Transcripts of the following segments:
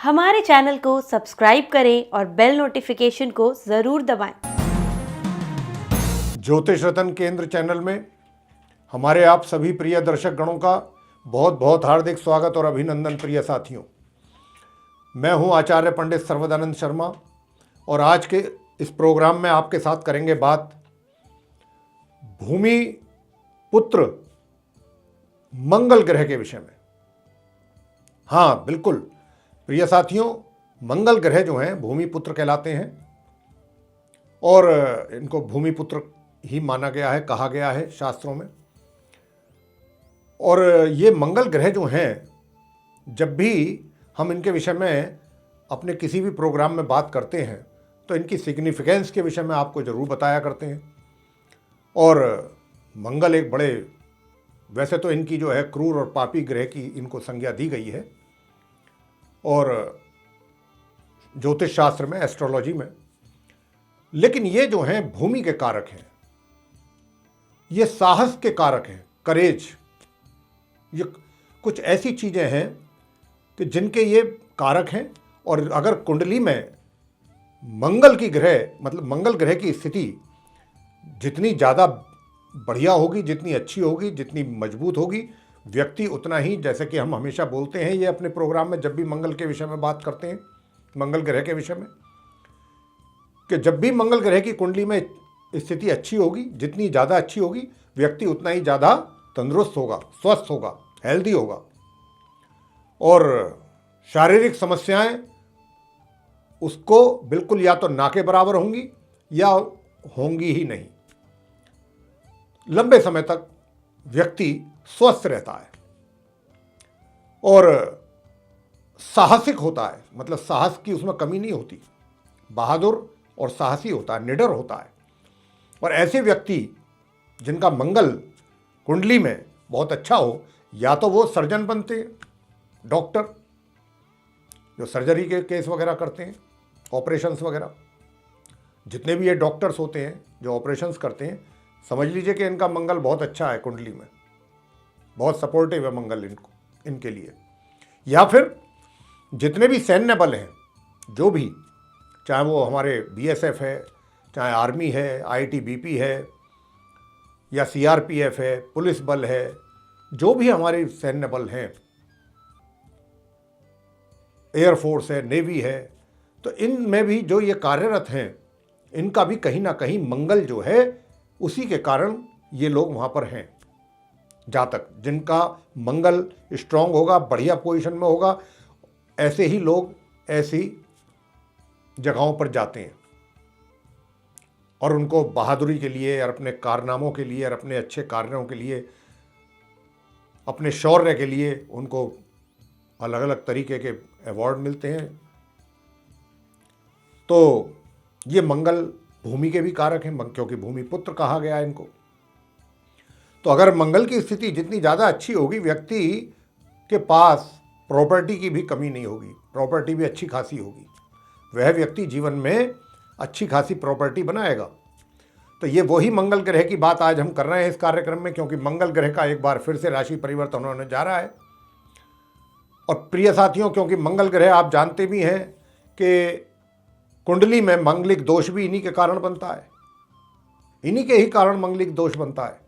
हमारे चैनल को सब्सक्राइब करें और बेल नोटिफिकेशन को ज़रूर दबाएं। ज्योतिष रतन केंद्र चैनल में हमारे आप सभी प्रिय दर्शक गणों का बहुत बहुत हार्दिक स्वागत और अभिनंदन। प्रिय साथियों, मैं हूं आचार्य पंडित सर्वदानंद शर्मा और आज के इस प्रोग्राम में आपके साथ करेंगे बात भूमि पुत्र मंगल ग्रह के विषय में। हाँ बिल्कुल प्रिय साथियों, मंगल ग्रह जो हैं भूमि पुत्र कहलाते हैं और इनको भूमि पुत्र ही माना गया है, कहा गया है शास्त्रों में। और ये मंगल ग्रह जो हैं, जब भी हम इनके विषय में अपने किसी भी प्रोग्राम में बात करते हैं तो इनकी सिग्निफिकेंस के विषय में आपको ज़रूर बताया करते हैं। और मंगल एक बड़े, वैसे तो इनकी जो है क्रूर और पापी ग्रह की इनको संज्ञा दी गई है और ज्योतिष शास्त्र में, एस्ट्रोलॉजी में, लेकिन ये जो हैं भूमि के कारक हैं, ये साहस के कारक हैं, करेज। ये कुछ ऐसी चीज़ें हैं कि जिनके ये कारक हैं। और अगर कुंडली में मंगल की ग्रह, मतलब मंगल ग्रह की स्थिति जितनी ज़्यादा बढ़िया होगी, जितनी अच्छी होगी, जितनी मजबूत होगी, व्यक्ति उतना ही, जैसे कि हम हमेशा बोलते हैं ये अपने प्रोग्राम में जब भी मंगल के विषय में बात करते हैं, मंगल ग्रह के विषय में, कि जब भी मंगल ग्रह की कुंडली में स्थिति अच्छी होगी, जितनी ज़्यादा अच्छी होगी, व्यक्ति उतना ही ज़्यादा तंदुरुस्त होगा, स्वस्थ होगा, हेल्दी होगा और शारीरिक समस्याएं उसको बिल्कुल या तो ना के बराबर होंगी या होंगी ही नहीं। लंबे समय तक व्यक्ति स्वस्थ रहता है और साहसिक होता है, मतलब साहस की उसमें कमी नहीं होती, बहादुर और साहसी होता है, निडर होता है। और ऐसे व्यक्ति जिनका मंगल कुंडली में बहुत अच्छा हो, या तो वो सर्जन बनते हैं, डॉक्टर जो सर्जरी के केस वगैरह करते हैं, ऑपरेशंस वगैरह, जितने भी ये डॉक्टर्स होते हैं जो ऑपरेशंस करते हैं, समझ लीजिए कि इनका मंगल बहुत अच्छा है, कुंडली में बहुत सपोर्टिव है मंगल इनके लिए। या फिर जितने भी सैन्य बल हैं, जो भी, चाहे वो हमारे बीएसएफ है, चाहे आर्मी है, आईटीबीपी है या सीआरपीएफ है, पुलिस बल है, जो भी हमारे सैन्य बल हैं, एयरफोर्स है, नेवी है, तो इनमें भी जो ये कार्यरत हैं, इनका भी कहीं ना कहीं मंगल जो है उसी के कारण ये लोग वहाँ पर हैं। जातक जिनका मंगल स्ट्रांग होगा, बढ़िया पोजीशन में होगा, ऐसे ही लोग ऐसी जगहों पर जाते हैं और उनको बहादुरी के लिए और अपने कारनामों के लिए और अपने अच्छे कार्यों के लिए, अपने शौर्य के लिए उनको अलग अलग तरीके के अवार्ड मिलते हैं। तो ये मंगल भूमि के भी कारक हैं, क्योंकि भूमि पुत्र कहा गया है इनको। तो अगर मंगल की स्थिति जितनी ज़्यादा अच्छी होगी, व्यक्ति के पास प्रॉपर्टी की भी कमी नहीं होगी, प्रॉपर्टी भी अच्छी खासी होगी, वह व्यक्ति जीवन में अच्छी खासी प्रॉपर्टी बनाएगा। तो ये वही मंगल ग्रह की बात आज हम कर रहे हैं इस कार्यक्रम में, क्योंकि मंगल ग्रह का एक बार फिर से राशि परिवर्तन होने जा रहा है। और प्रिय साथियों, क्योंकि मंगल ग्रह आप जानते भी हैं कि कुंडली में मंगलिक दोष भी इन्हीं के कारण बनता है, इन्हीं के ही कारण मंगलिक दोष बनता है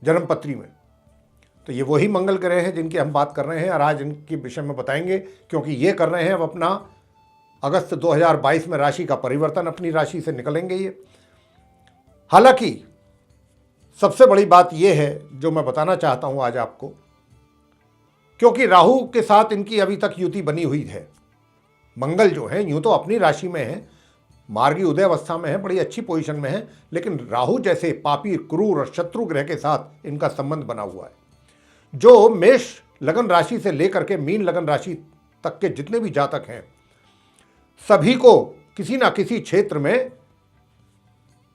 जन्म पत्री में। तो ये वही मंगल ग्रह हैं जिनकी हम बात कर रहे हैं और आज इनके विषय में बताएंगे, क्योंकि ये कर रहे हैं अब अपना अगस्त 2022 में राशि का परिवर्तन, अपनी राशि से निकलेंगे ये। हालांकि सबसे बड़ी बात ये है जो मैं बताना चाहता हूं आज आपको, क्योंकि राहु के साथ इनकी अभी तक युति बनी हुई है। मंगल जो है यूं तो अपनी राशि में है, मार्गी उदय अवस्था में है, बड़ी अच्छी पोजीशन में है, लेकिन राहु जैसे पापी, क्रूर और शत्रु ग्रह के साथ इनका संबंध बना हुआ है, जो मेष लगन राशि से लेकर के मीन लगन राशि तक के जितने भी जातक हैं, सभी को किसी ना किसी क्षेत्र में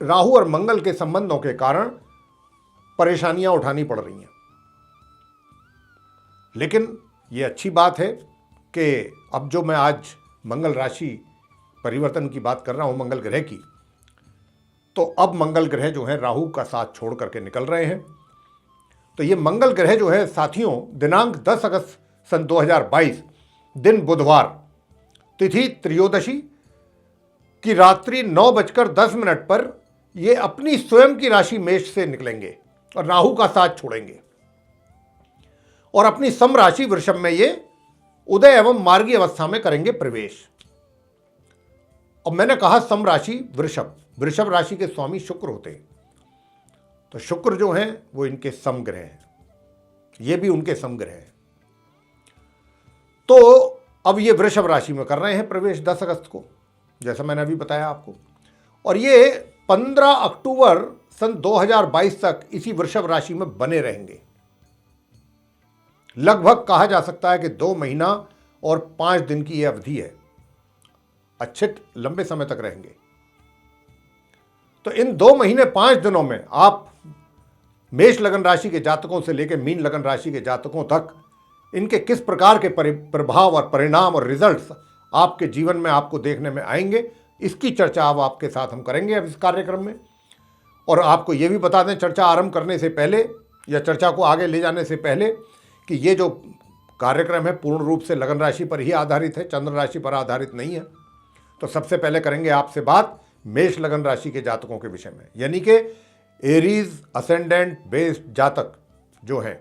राहु और मंगल के संबंधों के कारण परेशानियां उठानी पड़ रही हैं। लेकिन ये अच्छी बात है कि अब जो मैं आज मंगल राशि परिवर्तन की बात कर रहा हूं, मंगल ग्रह की, तो अब मंगल ग्रह जो है राहु का साथ छोड़ करके निकल रहे हैं। तो ये मंगल ग्रह जो है साथियों, दिनांक 10 अगस्त सन 2022 दिन बुधवार, तिथि त्रयोदशी की रात्रि 9:10 पर ये अपनी स्वयं की राशि मेष से निकलेंगे और राहु का साथ छोड़ेंगे और अपनी सम राशि वृषभ में ये उदय एवं मार्गी अवस्था में करेंगे प्रवेश। और मैंने कहा सम राशि वृषभ, वृषभ राशि के स्वामी शुक्र होते हैं, तो शुक्र जो हैं वो इनके समग्रह हैं, ये भी उनके समग्रह हैं। तो अब ये वृषभ राशि में कर रहे हैं प्रवेश 10 अगस्त को, जैसा मैंने अभी बताया आपको, और ये 15 अक्टूबर सन 2022 तक इसी वृषभ राशि में बने रहेंगे। लगभग कहा जा सकता है कि 2 महीना और 5 दिन की यह अवधि है, अच्छे लंबे समय तक रहेंगे। तो इन 2 महीने 5 दिनों में आप मेष लगन राशि के जातकों से लेकर मीन लगन राशि के जातकों तक इनके किस प्रकार के प्रभाव और परिणाम और रिजल्ट्स आपके जीवन में आपको देखने में आएंगे, इसकी चर्चा अब आपके साथ हम करेंगे अब इस कार्यक्रम में। और आपको ये भी बता दें चर्चा आरंभ करने से पहले या चर्चा को आगे ले जाने से पहले कि ये जो कार्यक्रम है पूर्ण रूप से लगन राशि पर ही आधारित है, चंद्र राशि पर आधारित नहीं है। तो सबसे पहले करेंगे आपसे बात मेष लगन राशि के जातकों के विषय में, यानी कि एरीज असेंडेंट बेस्ड जातक जो हैं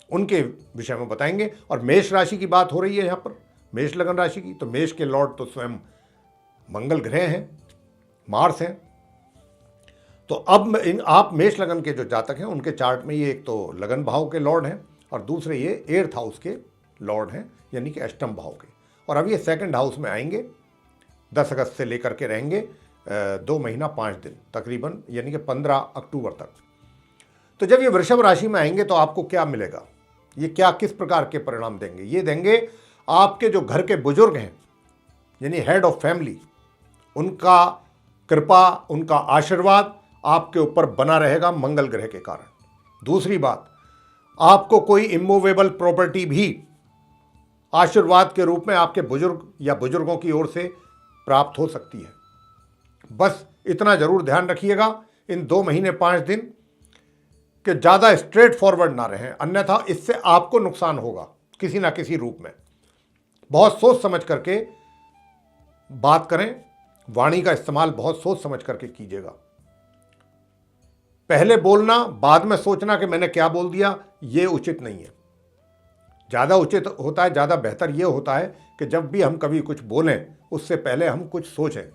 उनके विषय में बताएंगे। और मेष राशि की बात हो रही है यहाँ पर, मेष लगन राशि की, तो मेष के लॉर्ड तो स्वयं मंगल ग्रह हैं, मार्स हैं। तो अब आप मेष लगन के जो जातक हैं उनके चार्ट में ये एक तो लगन भाव के लॉर्ड हैं और दूसरे ये 8th हाउस के लॉर्ड हैं, यानी कि अष्टम भाव के। और अब ये 2nd हाउस में आएंगे 10 अगस्त से लेकर के रहेंगे 2 महीना 5 दिन तकरीबन, यानी कि 15 अक्टूबर तक। तो जब ये वृषभ राशि में आएंगे तो आपको क्या मिलेगा, ये क्या किस प्रकार के परिणाम देंगे? ये देंगे आपके जो घर के बुजुर्ग हैं यानी हेड ऑफ फैमिली, उनका कृपा, उनका आशीर्वाद आपके ऊपर बना रहेगा मंगल ग्रह के कारण। दूसरी बात, आपको कोई इमूवेबल प्रॉपर्टी भी आशीर्वाद के रूप में आपके बुजुर्ग या बुजुर्गों की ओर से प्राप्त हो सकती है। बस इतना जरूर ध्यान रखिएगा इन 2 महीने 5 दिन कि ज़्यादा स्ट्रेट फॉरवर्ड ना रहें, अन्यथा इससे आपको नुकसान होगा किसी ना किसी रूप में। बहुत सोच समझ करके बात करें, वाणी का इस्तेमाल बहुत सोच समझ करके कीजिएगा। पहले बोलना बाद में सोचना कि मैंने क्या बोल दिया, ये उचित नहीं है। ज़्यादा उचित होता है, ज़्यादा बेहतर ये होता है कि जब भी हम कभी कुछ बोलें उससे पहले हम कुछ सोचें,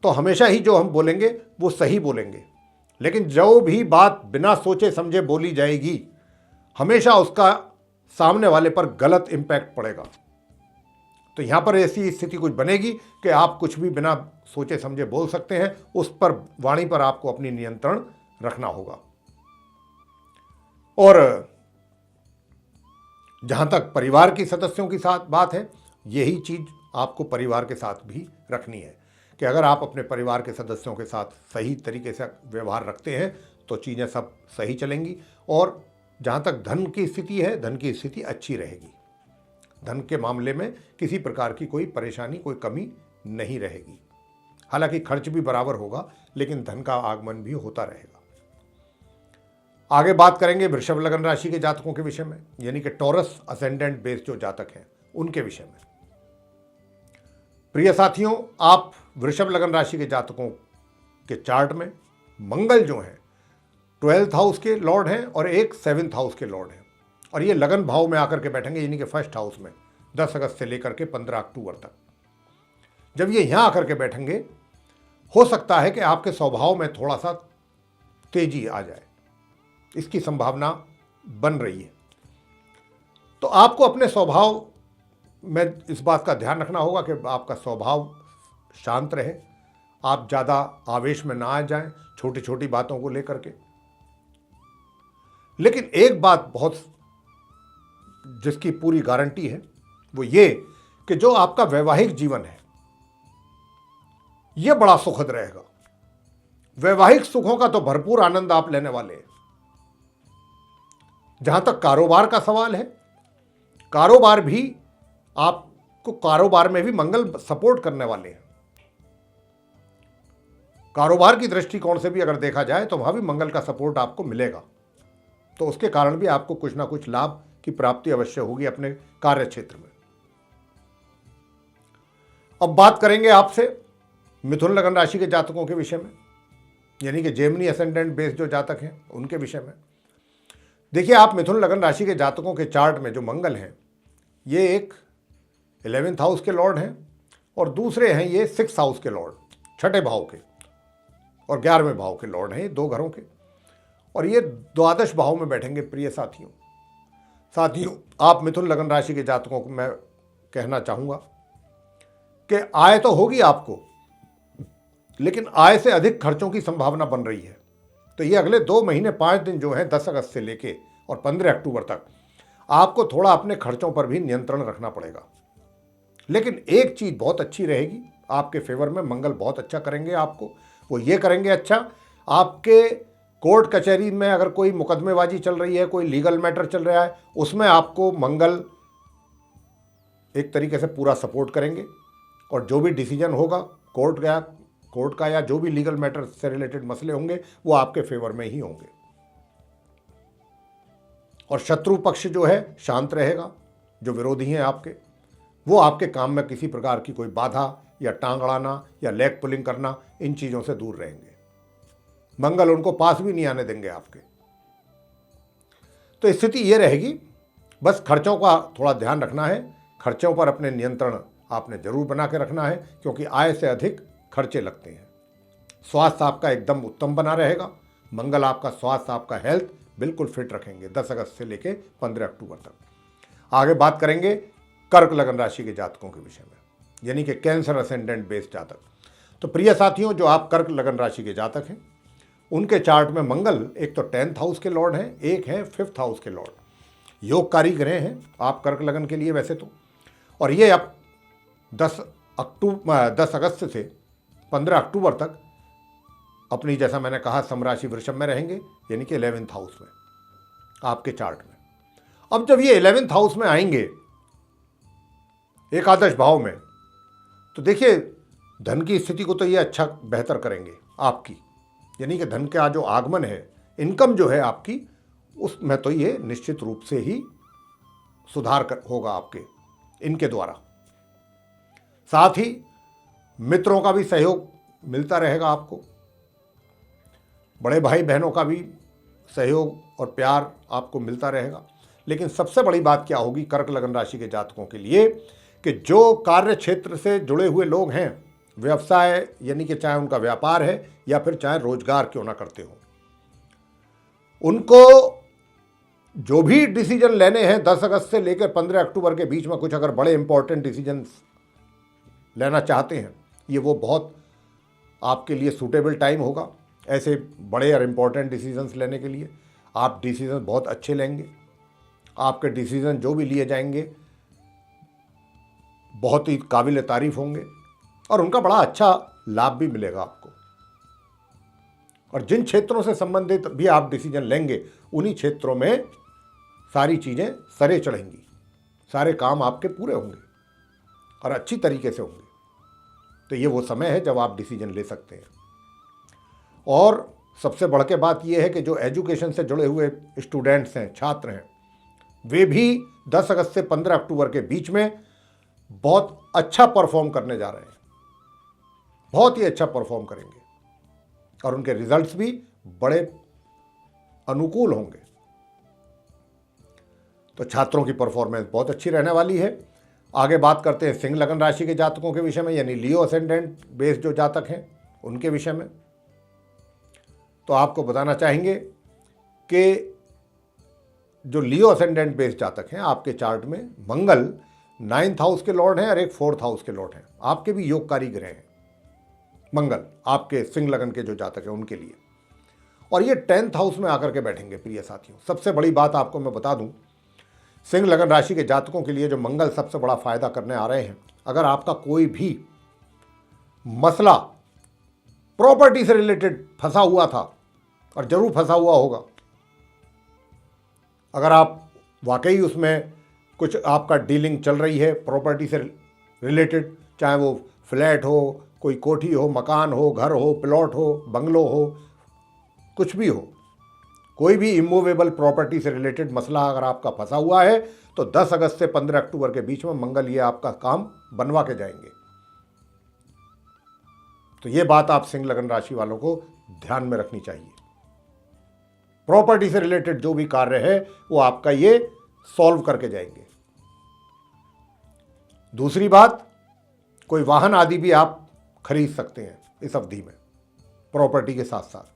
तो हमेशा ही जो हम बोलेंगे वो सही बोलेंगे। लेकिन जो भी बात बिना सोचे समझे बोली जाएगी हमेशा उसका सामने वाले पर गलत इम्पैक्ट पड़ेगा। तो यहाँ पर ऐसी स्थिति कुछ बनेगी कि आप कुछ भी बिना सोचे समझे बोल सकते हैं, उस पर वाणी पर आपको अपनी नियंत्रण रखना होगा। और जहाँ तक परिवार के सदस्यों की साथ बात है, यही चीज़ आपको परिवार के साथ भी रखनी है कि अगर आप अपने परिवार के सदस्यों के साथ सही तरीके से व्यवहार रखते हैं तो चीज़ें सब सही चलेंगी। और जहाँ तक धन की स्थिति है, धन की स्थिति अच्छी रहेगी, धन के मामले में किसी प्रकार की कोई परेशानी, कोई कमी नहीं रहेगी। हालांकि खर्च भी बराबर होगा लेकिन धन का आगमन भी होता रहेगा। आगे बात करेंगे वृषभ लगन राशि के जातकों के विषय में, यानी कि टॉरस असेंडेंट बेस्ड जो जातक हैं उनके विषय में। प्रिय साथियों, आप वृषभ लगन राशि के जातकों के चार्ट में मंगल जो हैं 12th हाउस के लॉर्ड हैं और एक 7th हाउस के लॉर्ड हैं, और ये लगन भाव में आकर के बैठेंगे, यानी कि 1st हाउस में 10 अगस्त से लेकर के 15 अक्टूबर तक। जब ये यहाँ आकर के बैठेंगे हो सकता है कि आपके स्वभाव में थोड़ा सा तेजी आ जाए, इसकी संभावना बन रही है। तो आपको अपने स्वभाव में इस बात का ध्यान रखना होगा कि आपका स्वभाव शांत रहे, आप ज़्यादा आवेश में ना आ जाएं छोटी छोटी बातों को लेकर के। लेकिन एक बात बहुत जिसकी पूरी गारंटी है वो ये कि जो आपका वैवाहिक जीवन है ये बड़ा सुखद रहेगा। वैवाहिक सुखों का तो भरपूर आनंद आप लेने वाले हैं। जहां तक कारोबार का सवाल है, कारोबार भी आपको, कारोबार में भी मंगल सपोर्ट करने वाले हैं। कारोबार की दृष्टिकोण से भी अगर देखा जाए तो वहां भी मंगल का सपोर्ट आपको मिलेगा, तो उसके कारण भी आपको कुछ ना कुछ लाभ की प्राप्ति अवश्य होगी अपने कार्य क्षेत्र में। अब बात करेंगे आपसे मिथुन लगन राशि के जातकों के विषय में, यानी कि जेमिनी असेंडेंट बेस जो जातक हैं उनके विषय में। देखिए, आप मिथुन लगन राशि के जातकों के चार्ट में जो मंगल हैं, ये एक 11th हाउस के लॉर्ड हैं और दूसरे हैं ये 6th हाउस के लॉर्ड, छठे भाव के और 11वें भाव के लॉर्ड हैं, ये दो घरों के, और ये द्वादश भाव में बैठेंगे। प्रिय साथियों, आप मिथुन लगन राशि के जातकों को मैं कहना चाहूँगा कि आय तो होगी आपको, लेकिन आय से अधिक खर्चों की संभावना बन रही है। तो ये अगले 2 महीने 5 दिन जो हैं 10 अगस्त से लेके और 15 अक्टूबर तक आपको थोड़ा अपने खर्चों पर भी नियंत्रण रखना पड़ेगा। लेकिन एक चीज़ बहुत अच्छी रहेगी आपके फेवर में, मंगल बहुत अच्छा करेंगे आपको। वो ये करेंगे अच्छा, आपके कोर्ट कचहरी में अगर कोई मुकदमेबाजी चल रही है, कोई लीगल मैटर चल रहा है, उसमें आपको मंगल एक तरीके से पूरा सपोर्ट करेंगे और जो भी डिसीजन होगा कोर्ट का या जो भी लीगल मैटर से रिलेटेड मसले होंगे वो आपके फेवर में ही होंगे। और शत्रु पक्ष जो है शांत रहेगा, जो विरोधी हैं आपके, वो आपके काम में किसी प्रकार की कोई बाधा या टांग अड़ाना या लेग पुलिंग करना, इन चीज़ों से दूर रहेंगे। मंगल उनको पास भी नहीं आने देंगे आपके। तो स्थिति ये रहेगी, बस खर्चों का थोड़ा ध्यान रखना है, खर्चों पर अपने नियंत्रण आपने जरूर बना के रखना है, क्योंकि आय से अधिक खर्चे लगते हैं। स्वास्थ्य आपका एकदम उत्तम बना रहेगा, मंगल आपका स्वास्थ्य, आपका हेल्थ बिल्कुल फिट रखेंगे 10 अगस्त से लेके 15 अक्टूबर तक। आगे बात करेंगे कर्क लगन राशि के जातकों के विषय में, यानी कि कैंसर असेंडेंट बेस्ड जातक। तो प्रिय साथियों, जो आप कर्क लगन राशि के जातक हैं, उनके चार्ट में मंगल एक तो 10th हाउस के लॉर्ड हैं, एक हैं 5th हाउस के लॉर्ड, योगकारी ग्रह हैं आप कर्क लगन के लिए वैसे तो। और ये अब 10 अगस्त से 15 अक्टूबर तक अपनी, जैसा मैंने कहा, समराशि वृषभ में रहेंगे, यानी कि 11th हाउस में आपके चार्ट में। अब जब ये 11th हाउस में आएंगे एकादश भाव में, तो देखिए धन की स्थिति को तो ये अच्छा बेहतर करेंगे आपकी, यानी कि धन का जो आगमन है, इनकम जो है आपकी, उसमें तो ये निश्चित रूप से ही सुधार होगा आपके इनके द्वारा। साथ ही मित्रों का भी सहयोग मिलता रहेगा आपको, बड़े भाई बहनों का भी सहयोग और प्यार आपको मिलता रहेगा। लेकिन सबसे बड़ी बात क्या होगी कर्क लगन राशि के जातकों के लिए, कि जो कार्य क्षेत्र से जुड़े हुए लोग हैं, व्यवसाय, यानी कि चाहे उनका व्यापार है या फिर चाहे रोजगार क्यों ना करते हो, उनको जो भी डिसीजन लेने हैं 10 अगस्त से लेकर 15 अक्टूबर के बीच में, कुछ अगर बड़े इंपॉर्टेंट डिसीजन लेना चाहते हैं, ये वो बहुत आपके लिए सूटेबल टाइम होगा ऐसे बड़े और इम्पॉर्टेंट डिसीजंस लेने के लिए। आप डिसीजन बहुत अच्छे लेंगे, आपके डिसीजन जो भी लिए जाएंगे बहुत ही काबिल तारीफ होंगे और उनका बड़ा अच्छा लाभ भी मिलेगा आपको। और जिन क्षेत्रों से संबंधित भी आप डिसीजन लेंगे, उन्हीं क्षेत्रों में सारी चीज़ें सरे चढ़ेंगी, सारे काम आपके पूरे होंगे और अच्छी तरीके से होंगे। तो ये वो समय है जब आप डिसीजन ले सकते हैं। और सबसे बढ़ के बात यह है कि जो एजुकेशन से जुड़े हुए स्टूडेंट्स हैं, छात्र हैं, वे भी 10 अगस्त से 15 अक्टूबर के बीच में बहुत अच्छा परफॉर्म करने जा रहे हैं, बहुत ही अच्छा परफॉर्म करेंगे और उनके रिजल्ट्स भी बड़े अनुकूल होंगे। तो छात्रों की परफॉर्मेंस बहुत अच्छी रहने वाली है। आगे बात करते हैं सिंह लगन राशि के जातकों के विषय में, यानी लियो असेंडेंट बेस्ड जो जातक हैं उनके विषय में। तो आपको बताना चाहेंगे कि जो लियो असेंडेंट बेस्ड जातक हैं आपके चार्ट में मंगल 9th हाउस के लॉर्ड हैं और एक 4th हाउस के लॉर्ड हैं, आपके भी योगकारी ग्रह हैं मंगल, आपके सिंह लगन के जो जातक हैं उनके लिए। और ये 10th हाउस में आकर के बैठेंगे। प्रिय साथियों, सबसे बड़ी बात आपको मैं बता दूं, सिंह लगन राशि के जातकों के लिए जो मंगल सबसे बड़ा फायदा करने आ रहे हैं, अगर आपका कोई भी मसला प्रॉपर्टी से रिलेटेड फंसा हुआ था, और जरूर फंसा हुआ होगा, अगर आप वाकई उसमें कुछ आपका डीलिंग चल रही है प्रॉपर्टी से रिलेटेड, चाहे वो फ्लैट हो, कोई कोठी हो, मकान हो, घर हो, प्लॉट हो, बंगलो हो, कुछ भी हो, कोई भी इमूवेबल प्रॉपर्टी से रिलेटेड मसला अगर आपका फंसा हुआ है, तो 10 अगस्त से 15 अक्टूबर के बीच में मंगल ये आपका काम बनवा के जाएंगे। तो ये बात आप सिंह लगन राशि वालों को ध्यान में रखनी चाहिए। प्रॉपर्टी से रिलेटेड जो भी कार्य है वो आपका ये सॉल्व करके जाएंगे। दूसरी बात, कोई वाहन आदि भी आप खरीद सकते हैं इस अवधि में प्रॉपर्टी के साथ साथ।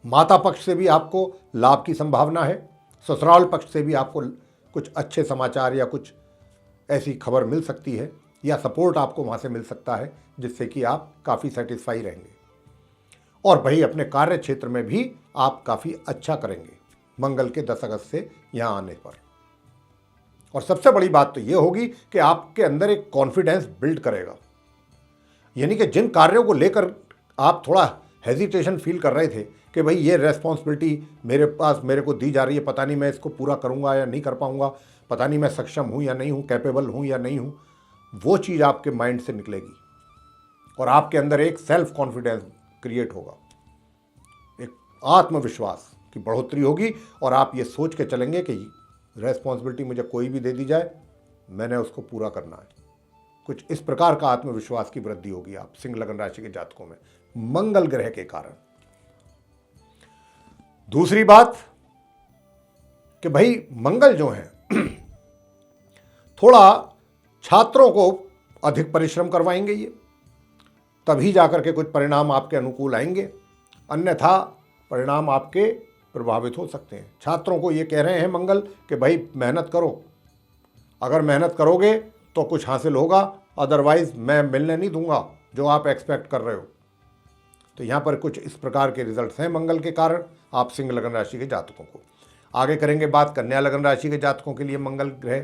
माता पक्ष से भी आपको लाभ की संभावना है, ससुराल पक्ष से भी आपको कुछ अच्छे समाचार या कुछ ऐसी खबर मिल सकती है, या सपोर्ट आपको वहाँ से मिल सकता है जिससे कि आप काफ़ी सेटिस्फाई रहेंगे। और भाई अपने कार्य क्षेत्र में भी आप काफ़ी अच्छा करेंगे मंगल के 10 अगस्त से यहाँ आने पर। और सबसे बड़ी बात तो ये होगी कि आपके अंदर एक कॉन्फिडेंस बिल्ड करेगा, यानी कि जिन कार्यों को लेकर आप थोड़ा हेजिटेशन फील कर रहे थे कि भाई ये रेस्पॉन्सिबिलिटी मेरे को दी जा रही है, पता नहीं मैं इसको पूरा करूँगा या नहीं कर पाऊँगा, पता नहीं मैं सक्षम हूँ या नहीं हूँ, कैपेबल हूँ या नहीं हूँ, वो चीज़ आपके माइंड से निकलेगी और आपके अंदर एक सेल्फ कॉन्फिडेंस क्रिएट होगा, एक आत्मविश्वास की बढ़ोतरी होगी और आप ये सोच के चलेंगे कि रेस्पॉन्सिबिलिटी मुझे कोई भी दे दी जाए, मैंने उसको पूरा करना है। कुछ इस प्रकार का आत्मविश्वास की वृद्धि होगी आप सिंह लगन राशि के जातकों में मंगल ग्रह के कारण। दूसरी बात कि भाई मंगल जो है थोड़ा छात्रों को अधिक परिश्रम करवाएंगे, ये तभी जाकर के कुछ परिणाम आपके अनुकूल आएंगे, अन्यथा परिणाम आपके प्रभावित हो सकते हैं। छात्रों को ये कह रहे हैं मंगल कि भाई मेहनत करो, अगर मेहनत करोगे तो कुछ हासिल होगा, अदरवाइज मैं मिलने नहीं दूंगा जो आप एक्सपेक्ट कर रहे हो। तो यहाँ पर कुछ इस प्रकार के रिजल्ट्स हैं मंगल के कारण आप सिंह लगन राशि के जातकों को। आगे करेंगे बात कन्या लगन राशि के जातकों के लिए मंगल ग्रह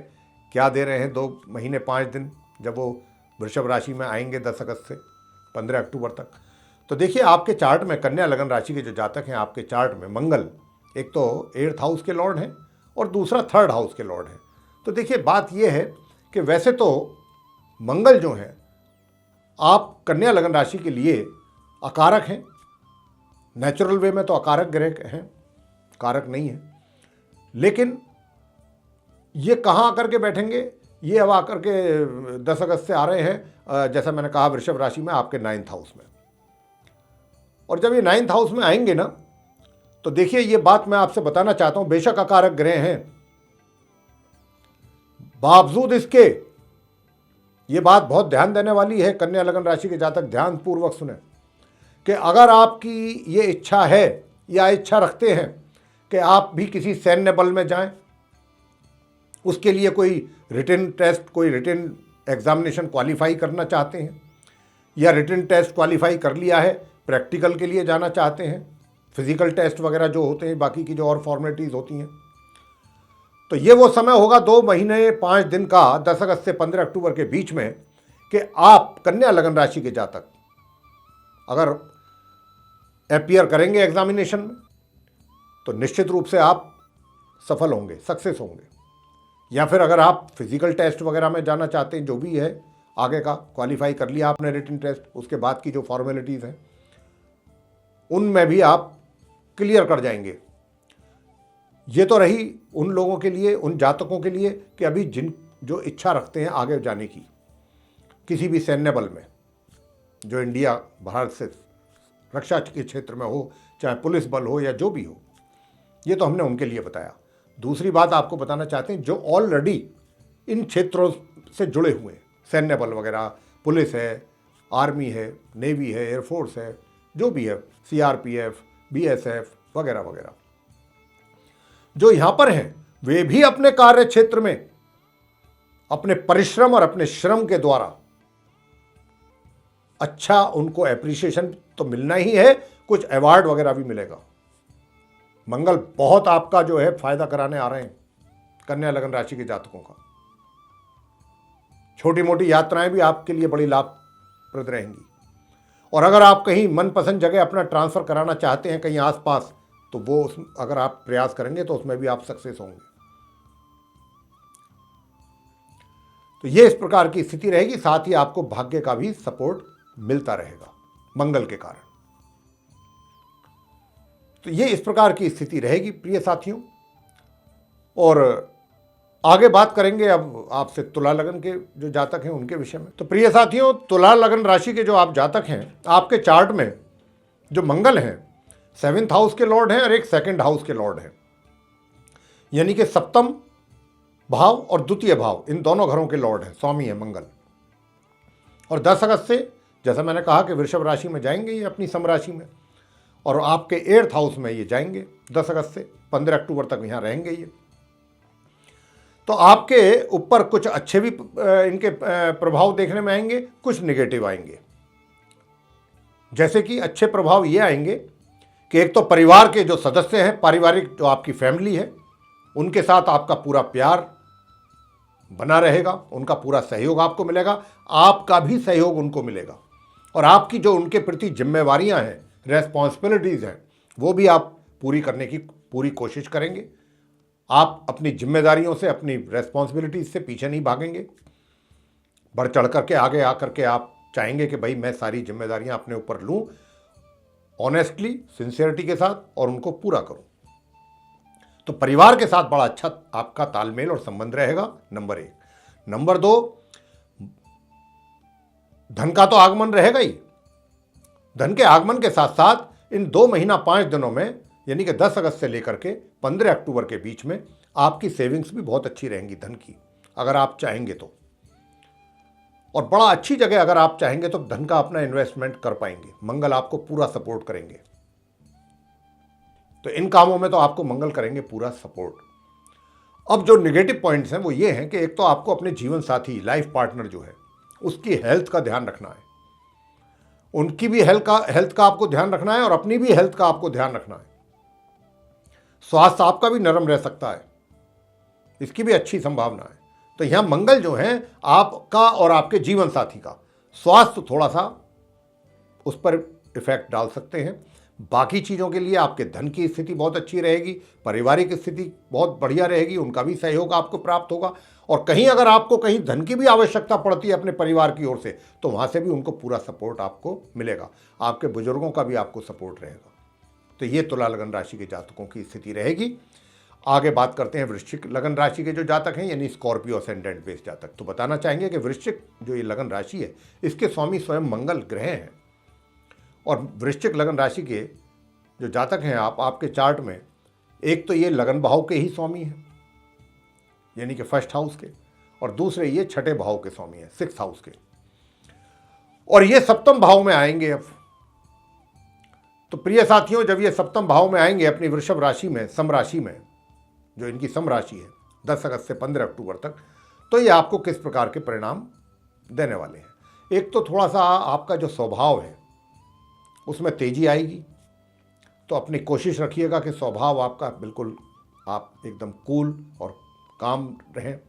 क्या दे रहे हैं 2 महीने 5 दिन, जब वो वृषभ राशि में आएंगे 10 अगस्त से 15 अक्टूबर तक। तो देखिए आपके चार्ट में कन्या लगन राशि के जो जातक हैं, आपके चार्ट में मंगल एक तो 8th हाउस के लॉर्ड हैं और दूसरा 3rd हाउस के लॉर्ड हैं। तो देखिए बात यह है कि वैसे तो मंगल जो है आप कन्या लगन राशि के लिए अकारक हैं, नेचुरल वे में तो अकारक ग्रह हैं, कारक नहीं है, लेकिन ये कहाँ आकर के बैठेंगे, ये अब आकर के 10 अगस्त से आ रहे हैं, जैसा मैंने कहा वृषभ राशि में आपके 9th हाउस में। और जब ये 9th हाउस में आएंगे ना, तो देखिए ये बात मैं आपसे बताना चाहता हूं, बेशक अकारक ग्रह हैं, बावजूद इसके ये बात बहुत ध्यान देने वाली है, कन्या लगन राशि के जातक ध्यान पूर्वक सुने कि अगर आपकी ये इच्छा है या इच्छा रखते हैं कि आप भी किसी सैन्य बल में जाएं, उसके लिए कोई रिटन टेस्ट, कोई रिटन एग्जामिनेशन क्वालिफाई करना चाहते हैं, या रिटन टेस्ट क्वालिफाई कर लिया है, प्रैक्टिकल के लिए जाना चाहते हैं, फिजिकल टेस्ट वगैरह जो होते हैं, बाकी की जो और फॉर्मेलिटीज़ होती हैं, तो ये वो समय होगा 2 महीने 5 दिन का 10 अगस्त से 15 अक्टूबर के बीच में कि आप कन्या लगन राशि के जातक अगर अपीयर करेंगे एग्जामिनेशन में तो निश्चित रूप से आप सफल होंगे, सक्सेस होंगे। या फिर अगर आप फिजिकल टेस्ट वगैरह में जाना चाहते हैं, जो भी है आगे का क्वालिफाई कर लिया आपने रिटन टेस्ट, उसके बाद की जो फॉर्मेलिटीज़ हैं उनमें भी आप क्लियर कर जाएंगे। ये तो रही उन लोगों के लिए, उन जातकों के लिए कि अभी जो इच्छा रखते हैं आगे जाने की किसी भी सैन्य बल में, जो इंडिया भारत से रक्षा के क्षेत्र में हो, चाहे पुलिस बल हो या जो भी हो, ये तो हमने उनके लिए बताया। दूसरी बात आपको बताना चाहते हैं जो ऑलरेडी इन क्षेत्रों से जुड़े हुए हैं, सैन्य बल वगैरह, पुलिस है, आर्मी है, नेवी है, एयरफोर्स है, जो भी है, CRPF, BSF वगैरह वगैरह, जो यहाँ पर हैं वे भी अपने कार्य क्षेत्र में अपने परिश्रम और अपने श्रम के द्वारा अच्छा उनको एप्रिसिएशन तो मिलना ही है, कुछ अवार्ड वगैरह भी मिलेगा। मंगल बहुत आपका जो है फायदा कराने आ रहे हैं कन्या लगन राशि के जातकों का। छोटी मोटी यात्राएं भी आपके लिए बड़ी लाभप्रद रहेंगी। और अगर आप कहीं मनपसंद जगह अपना ट्रांसफ़र कराना चाहते हैं कहीं आसपास, तो वो अगर आप प्रयास करेंगे तो उसमें भी आप सक्सेस होंगे। तो ये इस प्रकार की स्थिति रहेगी। साथ ही आपको भाग्य का भी सपोर्ट मिलता रहेगा मंगल के कारण। तो ये इस प्रकार की स्थिति रहेगी प्रिय साथियों। और आगे बात करेंगे अब आपसे तुला लगन के जो जातक हैं उनके विषय में। तो प्रिय साथियों, तुला लगन राशि के जो आप जातक हैं, आपके चार्ट में जो मंगल हैं 7th हाउस के लॉर्ड हैं और एक 2nd हाउस के लॉर्ड हैं, यानी कि सप्तम भाव और द्वितीय भाव, इन दोनों घरों के लॉर्ड हैं, स्वामी है मंगल। और 10 अगस्त से जैसा मैंने कहा कि वृषभ राशि में जाएंगे ये अपनी सम राशि में, और आपके 8th हाउस में ये जाएंगे 10 अगस्त से 15 अक्टूबर तक यहाँ रहेंगे ये। तो आपके ऊपर कुछ अच्छे भी इनके प्रभाव देखने में आएंगे, कुछ नेगेटिव आएंगे। जैसे कि अच्छे प्रभाव ये आएंगे कि एक तो परिवार के जो सदस्य हैं, पारिवारिक जो आपकी फैमिली है, उनके साथ आपका पूरा प्यार बना रहेगा, उनका पूरा सहयोग आपको मिलेगा, आपका भी सहयोग उनको मिलेगा, और आपकी जो उनके प्रति जिम्मेवारियां हैं, रेस्पॉन्सिबिलिटीज़ हैं, वो भी आप पूरी करने की पूरी कोशिश करेंगे। आप अपनी जिम्मेदारियों से, अपनी रेस्पॉन्सिबिलिटीज से पीछे नहीं भागेंगे, बढ़ चढ़ करके आगे आकर के आप चाहेंगे कि भाई मैं सारी जिम्मेदारियां अपने ऊपर लूं, ऑनेस्टली, सिंसियरिटी के साथ, और उनको पूरा करूं। तो परिवार के साथ बड़ा अच्छा आपका तालमेल और संबंध रहेगा, नंबर 1। नंबर 2, धन का तो आगमन रहेगा ही। धन के आगमन के साथ साथ इन 2 महीना 5 दिनों में, यानी कि 10 अगस्त से लेकर के 15 अक्टूबर के बीच में आपकी सेविंग्स भी बहुत अच्छी रहेंगी धन की, अगर आप चाहेंगे तो। और बड़ा अच्छी जगह अगर आप चाहेंगे तो धन का अपना इन्वेस्टमेंट कर पाएंगे, मंगल आपको पूरा सपोर्ट करेंगे। तो इन कामों में तो आपको मंगल करेंगे पूरा सपोर्ट। अब जो नेगेटिव पॉइंट्स हैं वो ये हैं कि एक तो आपको अपने जीवन साथी, लाइफ पार्टनर जो है, उसकी हेल्थ का ध्यान रखना है। उनकी भी हेल्थ का आपको ध्यान रखना है और अपनी भी हेल्थ का आपको ध्यान रखना है। स्वास्थ्य आपका भी नरम रह सकता है, इसकी भी अच्छी संभावना है। तो यहां मंगल जो है आपका और आपके जीवन साथी का स्वास्थ्य थोड़ा सा उस पर इफेक्ट डाल सकते हैं। बाकी चीज़ों के लिए आपके धन की स्थिति बहुत अच्छी रहेगी, पारिवारिक स्थिति बहुत बढ़िया रहेगी, उनका भी सहयोग आपको प्राप्त होगा। और कहीं अगर आपको कहीं धन की भी आवश्यकता पड़ती है अपने परिवार की ओर से, तो वहाँ से भी उनको पूरा सपोर्ट आपको मिलेगा, आपके बुजुर्गों का भी आपको सपोर्ट रहेगा। तो ये तुला लगन राशि के जातकों की स्थिति रहेगी। आगे बात करते हैं वृश्चिक लगन राशि के जो जातक हैं, यानी स्कॉर्पियो असेंडेंट बेस्ड जातक। तो बताना चाहेंगे कि वृश्चिक जो ये लगन राशि है, इसके स्वामी स्वयं मंगल ग्रह हैं। और वृश्चिक लगन राशि के जो जातक हैं आपके चार्ट में, एक तो ये लगन भाव के ही स्वामी हैं, यानी कि 1st हाउस के, और दूसरे ये 6ठे भाव के स्वामी हैं, 6th हाउस के, और ये 7th भाव में आएंगे अब। तो प्रिय साथियों, जब ये 7th भाव में आएंगे अपनी वृषभ राशि में, सम राशि में, जो इनकी सम राशि है 10 अगस्त से 15 अक्टूबर तक, तो ये आपको किस प्रकार के परिणाम देने वाले हैं। एक तो थोड़ा सा आपका जो स्वभाव है उसमें तेजी आएगी, तो अपनी कोशिश रखिएगा कि स्वभाव आपका बिल्कुल, आप एकदम कूल और काम रहें,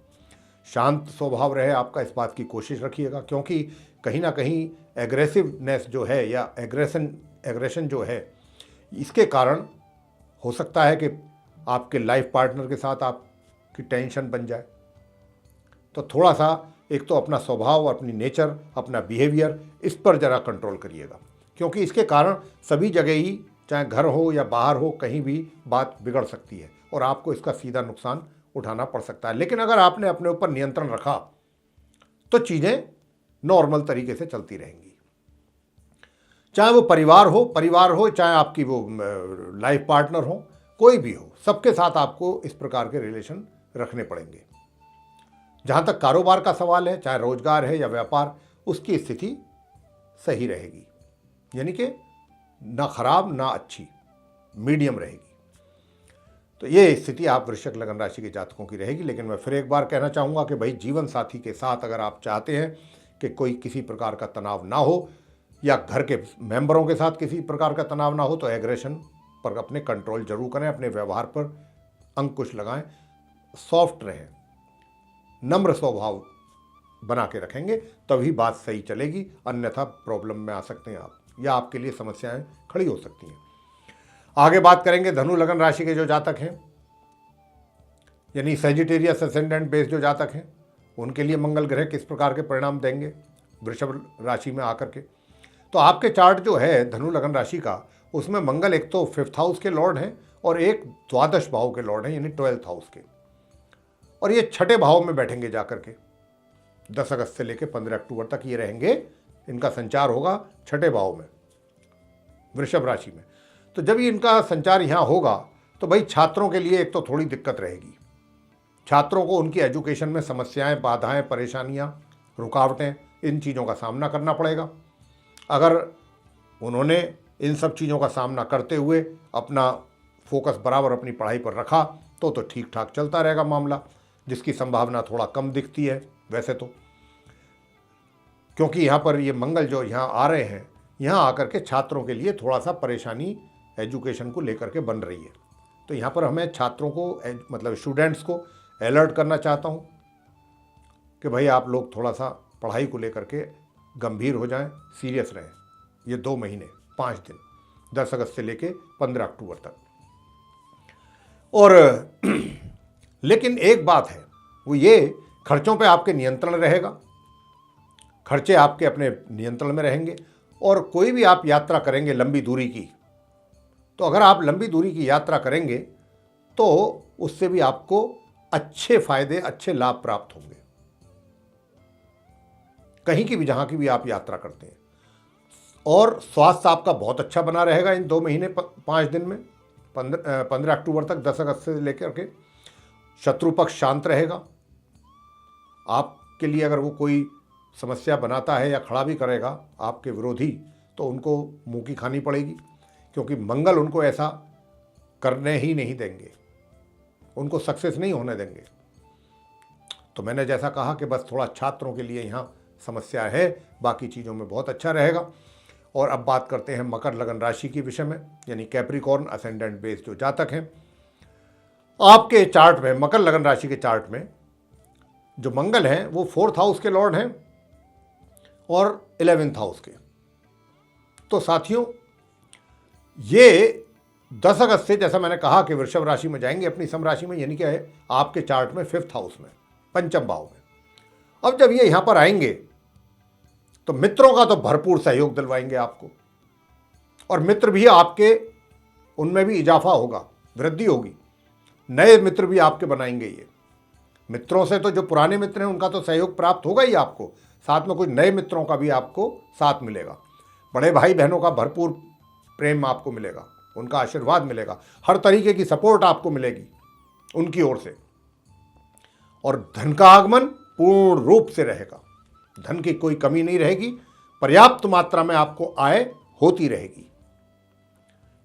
शांत स्वभाव रहे आपका, इस बात की कोशिश रखिएगा। क्योंकि कहीं ना कहीं एग्रेसिवनेस जो है या एग्रेशन जो है, इसके कारण हो सकता है कि आपके लाइफ पार्टनर के साथ आपकी टेंशन बन जाए। तो थोड़ा सा एक तो अपना स्वभाव, अपनी नेचर, अपना बिहेवियर, इस पर ज़रा कंट्रोल करिएगा, क्योंकि इसके कारण सभी जगह ही, चाहे घर हो या बाहर हो, कहीं भी बात बिगड़ सकती है और आपको इसका सीधा नुकसान उठाना पड़ सकता है। लेकिन अगर आपने अपने ऊपर नियंत्रण रखा तो चीज़ें नॉर्मल तरीके से चलती रहेंगी। चाहे वो परिवार हो, चाहे आपकी वो लाइफ पार्टनर हो, कोई भी हो, सबके साथ आपको इस प्रकार के रिलेशन रखने पड़ेंगे। जहाँ तक कारोबार का सवाल है, चाहे रोजगार है या व्यापार, उसकी स्थिति सही रहेगी, यानी कि ना खराब ना अच्छी, मीडियम रहेगी। तो ये स्थिति आप वृश्चिक लगन राशि के जातकों की रहेगी। लेकिन मैं फिर एक बार कहना चाहूँगा कि भाई, जीवन साथी के साथ अगर आप चाहते हैं कि कोई किसी प्रकार का तनाव ना हो, या घर के मेंबरों के साथ किसी प्रकार का तनाव ना हो, तो एग्रेशन पर अपने कंट्रोल जरूर करें, अपने व्यवहार पर अंकुश लगाएं, सॉफ्ट रहें, नम्र स्वभाव बना के रखेंगे, तभी बात सही चलेगी। अन्यथा प्रॉब्लम में आ सकते हैं आप, या आपके लिए समस्याएं खड़ी हो सकती हैं। आगे बात करेंगे धनु लगन राशि के जो जातक हैं, यानी सेजिटेरियस असेंडेंट बेस्ड जो जातक हैं, उनके लिए मंगल ग्रह किस प्रकार के परिणाम देंगे वृषभ राशि में आकर के। तो आपके चार्ट जो है धनु लगन राशि का, उसमें मंगल एक तो 5th हाउस के लॉर्ड हैं और एक 12 भाव के लॉर्ड हैं, यानी 12th हाउस के। और ये छठे भाव में बैठेंगे जाकर के 10 अगस्त से लेकर 15 अक्टूबर तक ये रहेंगे, इनका संचार होगा छठे भाव में, वृषभ राशि में। तो जब ये इनका संचार यहाँ होगा तो भाई छात्रों के लिए एक तो थोड़ी दिक्कत रहेगी। छात्रों को उनकी एजुकेशन में समस्याएं, बाधाएं, परेशानियां, रुकावटें, इन चीज़ों का सामना करना पड़ेगा। अगर उन्होंने इन सब चीज़ों का सामना करते हुए अपना फोकस बराबर अपनी पढ़ाई पर रखा तो ठीक ठाक चलता रहेगा मामला, जिसकी संभावना थोड़ा कम दिखती है वैसे तो, क्योंकि यहाँ पर ये मंगल जो यहाँ आ रहे हैं, यहाँ आकर के छात्रों के लिए थोड़ा सा परेशानी एजुकेशन को लेकर के बन रही है। तो यहाँ पर हमें छात्रों को मतलब स्टूडेंट्स को अलर्ट करना चाहता हूँ कि भाई आप लोग थोड़ा सा पढ़ाई को लेकर के गंभीर हो जाएं, सीरियस रहें। ये 2 महीने 5 दिन 10 अगस्त से लेके 15 अक्टूबर तक। और लेकिन एक बात है, वो ये खर्चों पे आपके नियंत्रण रहेगा, खर्चे आपके अपने नियंत्रण में रहेंगे। और कोई भी आप यात्रा करेंगे लंबी दूरी की, तो अगर आप लंबी दूरी की यात्रा करेंगे तो उससे भी आपको अच्छे फायदे, अच्छे लाभ प्राप्त होंगे, कहीं की भी, जहां की भी आप यात्रा करते हैं। और स्वास्थ्य आपका बहुत अच्छा बना रहेगा इन 2 महीने 5 दिन में, 15 अक्टूबर तक 10 अगस्त से लेकर के। शत्रु पक्ष शांत रहेगा। आपके लिए अगर वो कोई समस्या बनाता है या खड़ा भी करेगा आपके विरोधी, तो उनको मुंह की खानी पड़ेगी, क्योंकि मंगल उनको ऐसा करने ही नहीं देंगे, उनको सक्सेस नहीं होने देंगे। तो मैंने जैसा कहा कि बस थोड़ा छात्रों के लिए यहाँ समस्या है, बाकी चीज़ों में बहुत अच्छा रहेगा। और अब बात करते हैं मकर लगन राशि के विषय में, यानी कैप्रिकॉर्न असेंडेंट बेस जो जातक हैं। आपके चार्ट में, मकर लगन राशि के चार्ट में जो मंगल हैं वो 4th हाउस के लॉर्ड हैं और 11th हाउस के। तो साथियों, ये 10 अगस्त से, जैसा मैंने कहा कि वृषभ राशि में जाएंगे अपनी सम राशि में, यानी क्या है आपके चार्ट में 5th हाउस में, पंचम भाव में। अब जब ये यहां पर आएंगे तो मित्रों का तो भरपूर सहयोग दिलवाएंगे आपको, और मित्र भी आपके, उनमें भी इजाफा होगा, वृद्धि होगी, नए मित्र भी आपके बनाएंगे। ये मित्रों से तो जो पुराने मित्र हैं उनका तो सहयोग प्राप्त होगा ही आपको, साथ में कुछ नए मित्रों का भी आपको साथ मिलेगा। बड़े भाई बहनों का भरपूर प्रेम आपको मिलेगा, उनका आशीर्वाद मिलेगा, हर तरीके की सपोर्ट आपको मिलेगी उनकी ओर से। और धन का आगमन पूर्ण रूप से रहेगा, धन की कोई कमी नहीं रहेगी, पर्याप्त मात्रा में आपको आय होती रहेगी।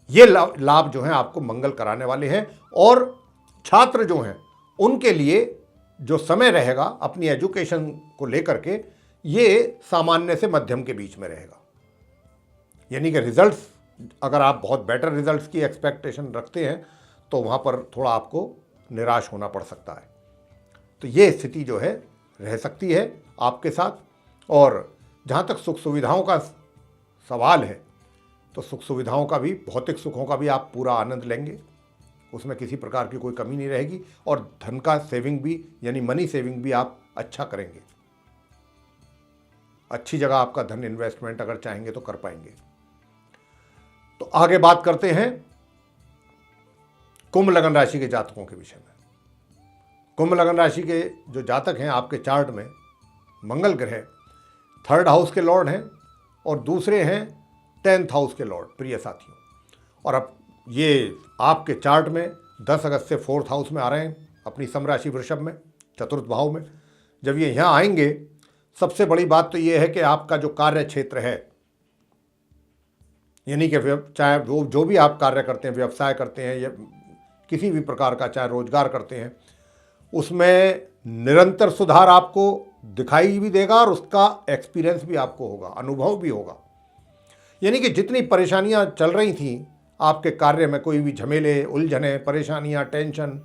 ये लाभ जो हैं आपको मंगल कराने वाले हैं। और छात्र जो हैं उनके लिए जो समय रहेगा अपनी एजुकेशन को लेकर के, ये सामान्य से मध्यम के बीच में रहेगा। यानी कि रिजल्ट्स, अगर आप बहुत बेटर रिजल्ट्स की एक्सपेक्टेशन रखते हैं तो वहाँ पर थोड़ा आपको निराश होना पड़ सकता है। तो ये स्थिति जो है रह सकती है आपके साथ। और जहाँ तक सुख सुविधाओं का सवाल है, तो सुख सुविधाओं का भी, भौतिक सुखों का भी आप पूरा आनंद लेंगे, उसमें किसी प्रकार की कोई कमी नहीं रहेगी। और धन का सेविंग भी, यानी मनी सेविंग भी आप अच्छा करेंगे, अच्छी जगह आपका धन इन्वेस्टमेंट अगर चाहेंगे तो कर पाएंगे। तो आगे बात करते हैं कुंभ लगन राशि के जातकों के विषय में। कुंभ लगन राशि के जो जातक हैं, आपके चार्ट में मंगल ग्रह 3rd हाउस के लॉर्ड हैं और दूसरे हैं 10th हाउस के लॉर्ड, प्रिय साथियों। और अब ये आपके चार्ट में 10 अगस्त से 4th हाउस में आ रहे हैं अपनी सम राशि वृषभ में, 4th भाव में। जब ये यहाँ आएंगे, सबसे बड़ी बात तो ये है कि आपका जो कार्य क्षेत्र है, यानी कि चाहे वो जो भी आप कार्य करते हैं, व्यवसाय करते हैं या किसी भी प्रकार का चाहे रोजगार करते हैं, उसमें निरंतर सुधार आपको दिखाई भी देगा और उसका एक्सपीरियंस भी आपको होगा, अनुभव भी होगा। यानी कि जितनी परेशानियां चल रही थी आपके कार्य में, कोई भी झमेले, उलझने, परेशानियां, टेंशन,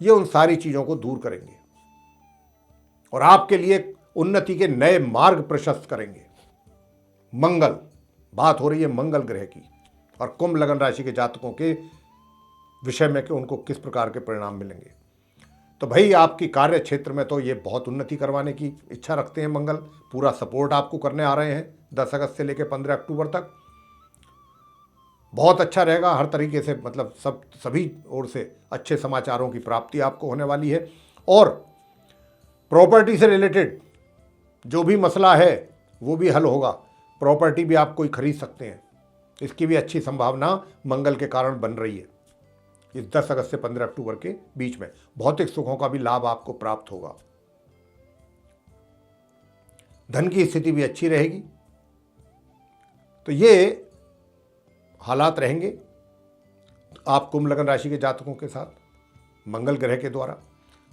ये उन सारी चीज़ों को दूर करेंगे और आपके लिए उन्नति के नए मार्ग प्रशस्त करेंगे। मंगल, बात हो रही है मंगल ग्रह की और कुंभ लगन राशि के जातकों के विषय में कि उनको किस प्रकार के परिणाम मिलेंगे। तो भाई आपकी कार्य क्षेत्र में तो ये बहुत उन्नति करवाने की इच्छा रखते हैं मंगल, पूरा सपोर्ट आपको करने आ रहे हैं 10 अगस्त से लेकर 15 अक्टूबर तक। बहुत अच्छा रहेगा हर तरीके से, मतलब सभी ओर से अच्छे समाचारों की प्राप्ति आपको होने वाली है। और प्रॉपर्टी से रिलेटेड जो भी मसला है वो भी हल होगा। प्रॉपर्टी भी आप कोई खरीद सकते हैं, इसकी भी अच्छी संभावना मंगल के कारण बन रही है। इस 10 अगस्त से 15 अक्टूबर के बीच में भौतिक सुखों का भी लाभ आपको प्राप्त होगा। धन की स्थिति भी अच्छी रहेगी। तो ये हालात रहेंगे आप कुंभ लगन राशि के जातकों के साथ मंगल ग्रह के द्वारा।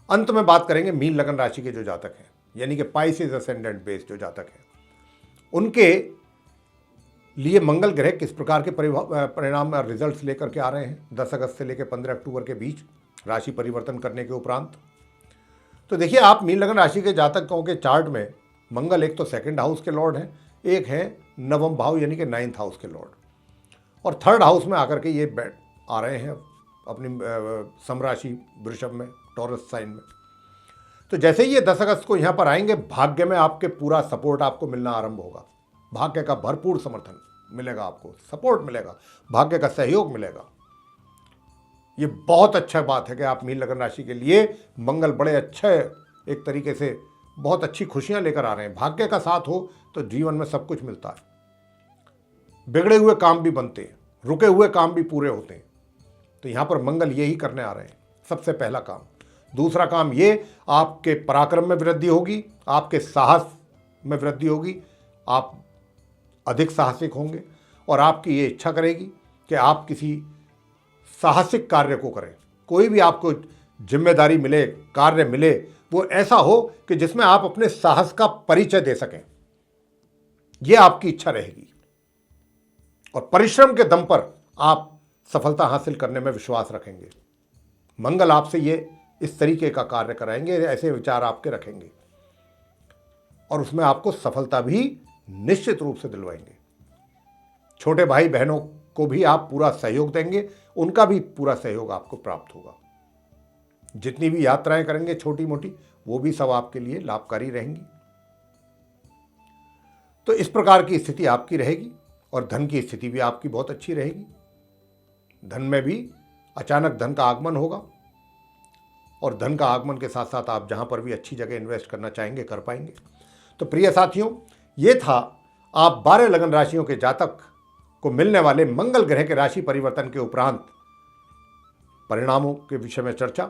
अंत में बात करेंगे मीन लगन राशि के जो जातक हैं, यानी कि पाइसेस असेंडेंट बेस जो जातक हैं, उनके लिए मंगल ग्रह किस प्रकार के परिणाम रिजल्ट्स लेकर के आ रहे हैं 10 अगस्त से लेकर 15 अक्टूबर के बीच राशि परिवर्तन करने के उपरांत। तो देखिए, आप मीन लगन राशि के जातकों के चार्ट में मंगल एक तो 2nd हाउस के लॉर्ड हैं, एक है 9वां भाव यानी कि 9th हाउस के लॉर्ड, और 3rd हाउस में आकर के ये बैठ आ रहे हैं अपनी समराशि वृषभ में, टॉरस साइन में। तो जैसे ही ये 10 अगस्त को यहाँ पर आएंगे, भाग्य में आपके पूरा सपोर्ट आपको मिलना आरंभ होगा। भाग्य का भरपूर समर्थन मिलेगा, आपको सपोर्ट मिलेगा, भाग्य का सहयोग मिलेगा। ये बहुत अच्छा बात है कि आप मीन लगन राशि के लिए मंगल बड़े अच्छे एक तरीके से बहुत अच्छी खुशियां लेकर आ रहे हैं। भाग्य का साथ हो तो जीवन में सब कुछ मिलता है। बिगड़े हुए काम भी बनते हैं, रुके हुए काम भी पूरे होते हैं। तो यहाँ पर मंगल यही करने आ रहे हैं, सबसे पहला काम। दूसरा काम ये, आपके पराक्रम में वृद्धि होगी, आपके साहस में वृद्धि होगी, आप अधिक साहसिक होंगे और आपकी ये इच्छा करेगी कि आप किसी साहसिक कार्य को करें। कोई भी आपको जिम्मेदारी मिले, कार्य मिले, वो ऐसा हो कि जिसमें आप अपने साहस का परिचय दे सकें, यह आपकी इच्छा रहेगी। और परिश्रम के दम पर आप सफलता हासिल करने में विश्वास रखेंगे। मंगल आपसे ये इस तरीके का कार्य कराएंगे, ऐसे विचार आपके रखेंगे और उसमें आपको सफलता भी निश्चित रूप से दिलवाएंगे। छोटे भाई बहनों को भी आप पूरा सहयोग देंगे, उनका भी पूरा सहयोग आपको प्राप्त होगा। जितनी भी यात्राएं करेंगे छोटी मोटी, वो भी सब आपके लिए लाभकारी रहेंगी। तो इस प्रकार की स्थिति आपकी रहेगी और धन की स्थिति भी आपकी बहुत अच्छी रहेगी। धन में भी अचानक धन का आगमन होगा और धन का आगमन के साथ साथ आप जहां पर भी अच्छी जगह इन्वेस्ट करना चाहेंगे कर पाएंगे। तो प्रिय साथियों, ये था आप 12 लगन राशियों के जातक को मिलने वाले मंगल ग्रह के राशि परिवर्तन के उपरांत परिणामों के विषय में चर्चा।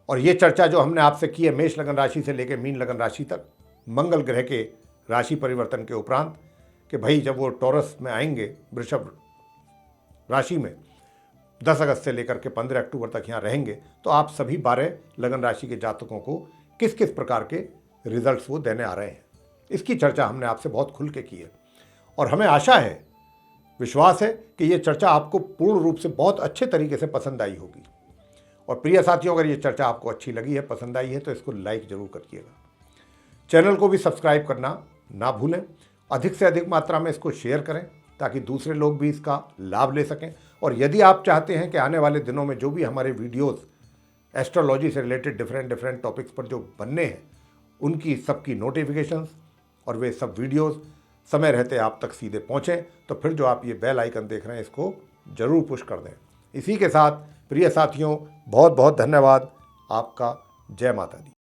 और ये चर्चा जो हमने आपसे की है मेष लगन राशि से लेकर मीन लगन राशि तक, मंगल ग्रह के राशि परिवर्तन के उपरांत, कि भाई जब वो टॉरस में आएंगे वृषभ राशि में 10 अगस्त से लेकर के 15 अक्टूबर तक यहाँ रहेंगे, तो आप सभी 12 लगन राशि के जातकों को किस किस प्रकार के रिजल्ट्स वो देने आ रहे हैं, इसकी चर्चा हमने आपसे बहुत खुल के की है। और हमें आशा है, विश्वास है कि ये चर्चा आपको पूर्ण रूप से बहुत अच्छे तरीके से पसंद आई होगी। और प्रिय साथियों, अगर ये चर्चा आपको अच्छी लगी है, पसंद आई है, तो इसको लाइक जरूर करिएगा। चैनल को भी सब्सक्राइब करना ना भूलें। अधिक से अधिक मात्रा में इसको शेयर करें ताकि दूसरे लोग भी इसका लाभ ले सकें। और यदि आप चाहते हैं कि आने वाले दिनों में जो भी हमारे वीडियोस एस्ट्रोलॉजी से रिलेटेड डिफरेंट टॉपिक्स पर जो बनने हैं, उनकी सबकी नोटिफिकेशंस और वे सब वीडियोस समय रहते आप तक सीधे पहुँचें, तो फिर जो आप ये बेल आइकन देख रहे हैं इसको ज़रूर पुश कर दें। इसी के साथ प्रिय साथियों, बहुत बहुत धन्यवाद आपका। जय माता दी।